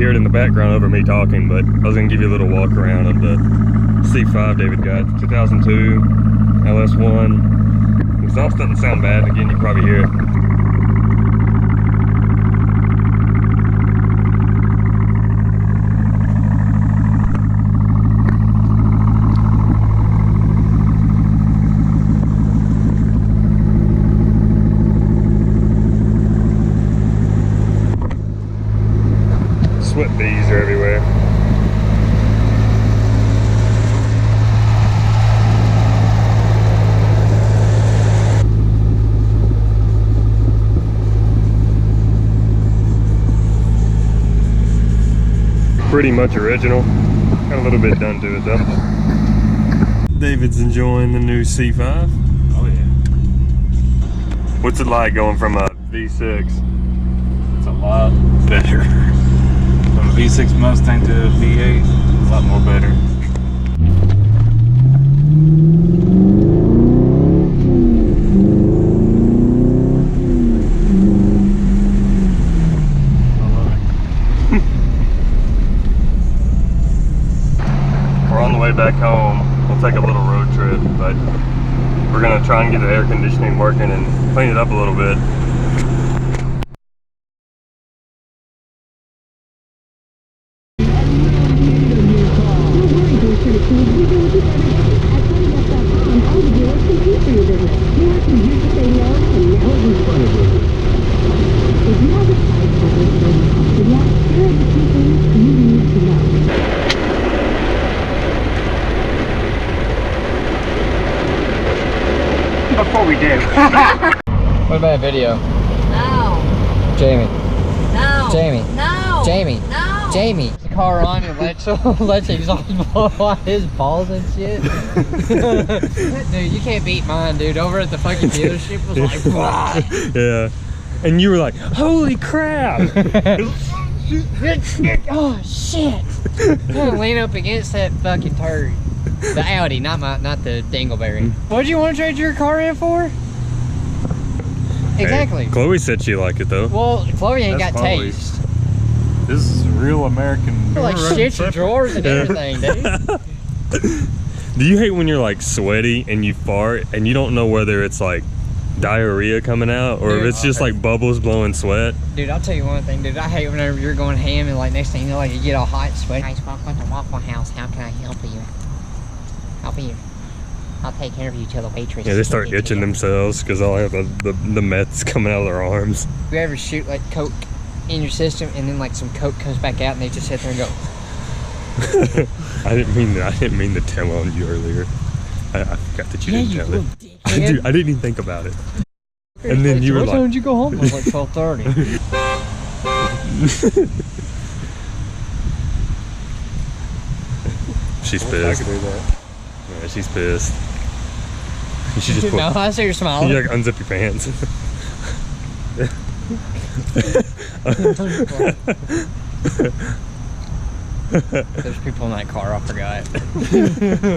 hear it in the background over me talking, but I was gonna give you a little walk around of the C5 David got. 2002 LS1. Exhaust doesn't sound bad. Again, you can probably hear it. Sweat bees are everywhere. Pretty much original. Got a little bit done to it though. David's enjoying the new C5. Oh yeah. What's it like going from a V6? It's a lot better. From a V6 Mustang to a V8, a lot more better. We're on the way back home. We'll take a little road trip, but we're gonna try and get the air conditioning working and clean it up a little bit. Before we do. What about a video? No. Jamie. No. Jamie. No. Jamie. No. Jamie. The car on and let's exhaust blow on his balls and shit. Dude, you can't beat mine, dude. Over at the fucking dealership was like, wow. Yeah. And you were like, holy crap. Oh shit. I'm gonna lean up against that fucking turd. The Audi, not the Dingleberry. What'd you want to trade your car in for? Exactly. Hey, Chloe said she liked it though. Well, Chloe ain't That's got Chloe's. taste. This is real American. Like shit your drawers and everything, dude. Do you hate when you're like sweaty and you fart and you don't know whether it's like diarrhea coming out or Dude, if it's just like bubbles blowing sweat? Dude, I'll tell you one thing, dude. I hate whenever you're going ham and like next thing you know, like you get all hot and sweaty. Guys, welcome to Waffle House. How can I help you? Help you. I'll take care of you till the waitress. Yeah, they start itching themselves because all have the meth's coming out of their arms. You ever shoot like Coke in your system and then like some Coke comes back out and they just sit there and go. I didn't mean to tell on you earlier. I forgot that you didn't tell it. I didn't even think about it. And then you were what like, time did you go home? I was like 12:30. She's pissed. Yeah, she's pissed. You should just put, No, I see you're smiling. you like unzip your pants. There's people in that car, I forgot.